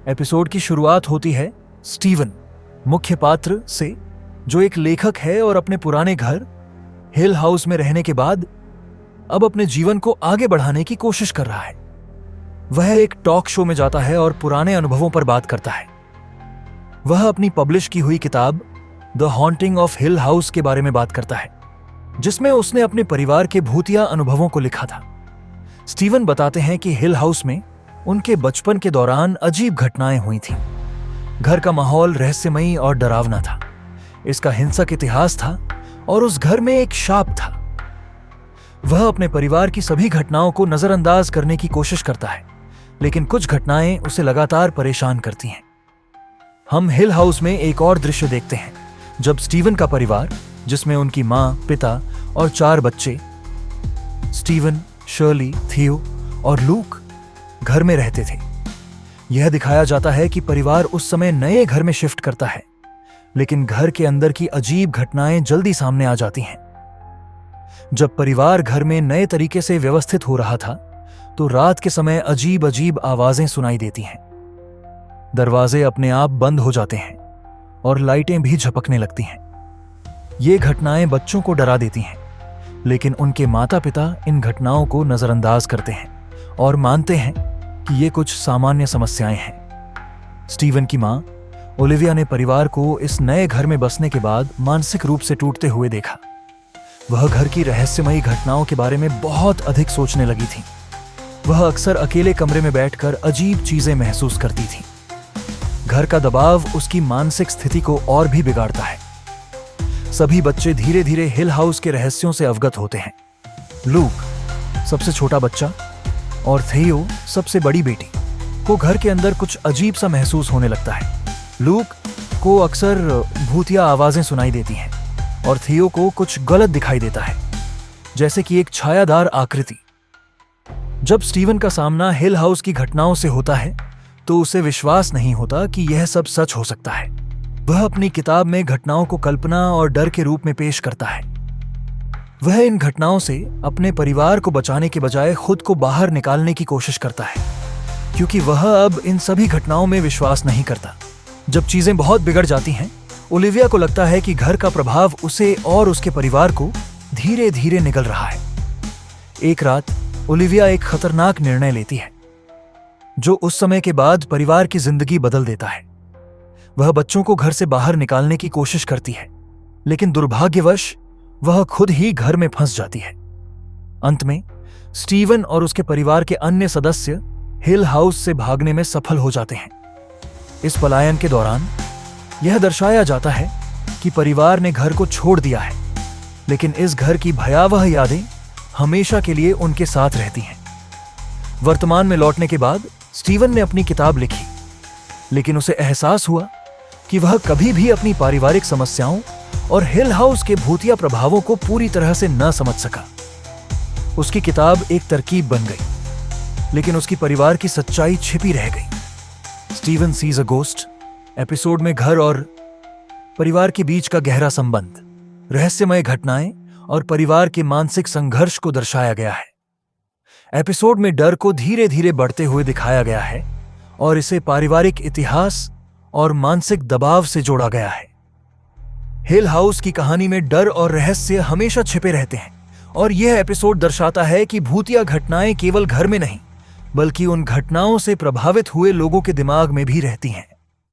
Episode की शुरुआत होती है स्टीवन मुख्य पात्र से, जो एक लेखक है और अपने पुराने घर हिल हाउस में रहने के बाद अब अपने जीवन को आगे बढ़ाने की कोशिश कर रहा है। वह एक टॉक शो में जाता है और पुराने अनुभवों पर बात करता है। वह अपनी पब्लिश की हुई किताब the haunting of hill house के बारे में बात करता है, जिसमें उसने अपने परिवार के भूतिया अनुभवों को लिखा था। स्टीवन बताते हैं कि हिल हाउस में उनके बचपन के दौरान अजीब घटनाएं हुई थीं। घर का माहौल रहस्यमयी और डरावना था। इसका हिंसक इतिहास था और उस घर में एक शाप था। वह अपने परिवार की सभी घटनाओं को नजरअंदाज करने की कोशिश करता है, लेकिन कुछ घटनाएं उसे लगातार परेशान करती हैं। हम हिल हाउस में एक और दृश्य देखते हैं जब स्टीवन का परिवार, जिसमें उनकी मां, पिता और 4 बच्चे स्टीवन, शर्ली, थियो और लूक घर में रहते थे। यह दिखाया जाता है कि परिवार उस समय नए घर में शिफ्ट करता है, लेकिन घर के अंदर की अजीब घटनाएं जल्दी सामने आ जाती हैं। जब परिवार घर में नए तरीके से व्यवस्थित हो रहा था, तो रात के समय अजीब अजीब आवाजें सुनाई देती हैं। दरवाजे अपने आप बंद हो जाते हैं और लाइटें भी झपकने लगती हैं। ये घटनाएं बच्चों को डरा देती हैं, लेकिन उनके माता पिता इन घटनाओं को नजरअंदाज करते हैं और मानते हैं कि ये कुछ सामान्य समस्याएं हैं। स्टीवन की मां ओलिविया ने परिवार को इस नए घर में बसने के बाद मानसिक रूप से टूटते हुए देखा। वह घर की रहस्यमयी घटनाओं के बारे में बहुत अधिक सोचने लगी थी। वह अक्सर अकेले कमरे में बैठकर अजीब चीजें महसूस करती थी। घर का दबाव उसकी मानसिक स्थिति को और भी बिगाड़ता है। सभी बच्चे धीरे धीरे हिल हाउस के रहस्यों से अवगत होते हैं। लूक, सबसे छोटा बच्चा, और थियो, सबसे बड़ी बेटी, को घर के अंदर कुछ अजीब सा महसूस होने लगता है। लूक को अक्सर भूतिया आवाजें सुनाई देती हैं और थियो को कुछ गलत दिखाई देता है, जैसे कि एक छायादार आकृति। जब स्टीवन का सामना हिल हाउस की घटनाओं से होता है, तो उसे विश्वास नहीं होता कि यह सब सच हो सकता है। वह अपनी किताब में घटनाओं को कल्पना और डर के रूप में पेश करता है। वह इन घटनाओं से अपने परिवार को बचाने के बजाय खुद को बाहर निकालने की कोशिश करता है, क्योंकि वह अब इन सभी घटनाओं में विश्वास नहीं करता। जब चीजें बहुत बिगड़ जाती हैं, ओलिविया को लगता है कि घर का प्रभाव उसे और उसके परिवार को धीरे धीरे निगल रहा है। एक रात ओलिविया एक खतरनाक निर्णय लेती है, जो उस समय के बाद परिवार की जिंदगी बदल देता है। वह बच्चों को घर से बाहर निकालने की कोशिश करती है, लेकिन दुर्भाग्यवश वह खुद ही घर में फंस जाती है। अंत में स्टीवन और उसके परिवार के अन्य सदस्य हिल हाउस से भागने में सफल हो जाते हैं। इस पलायन के दौरान यह दर्शाया जाता है कि परिवार ने घर को छोड़ दिया है, लेकिन इस घर की भयावह यादें हमेशा के लिए उनके साथ रहती हैं। वर्तमान में लौटने के बाद स्टीवन ने अपनी किताब लिखी, लेकिन उसे एहसास हुआ कि वह कभी भी अपनी पारिवारिक समस्याओं और हिल हाउस के भूतिया प्रभावों को पूरी तरह से न समझ सका। उसकी किताब एक तरकीब बन गई, लेकिन उसकी परिवार की सच्चाई छिपी रह गई। Steven sees a ghost episode में घर और परिवार के बीच का गहरा संबंध, रहस्यमय घटनाएं और परिवार के मानसिक संघर्ष को दर्शाया गया है। एपिसोड में डर को धीरे धीरे बढ़ते हुए दिखाया गया है और इसे पारिवारिक इतिहास और मानसिक दबाव से जोड़ा गया है। हिल हाउस की कहानी में डर और रहस्य हमेशा छिपे रहते हैं, और यह एपिसोड दर्शाता है कि भूतिया घटनाएं केवल घर में नहीं, बल्कि उन घटनाओं से प्रभावित हुए लोगों के दिमाग में भी रहती हैं।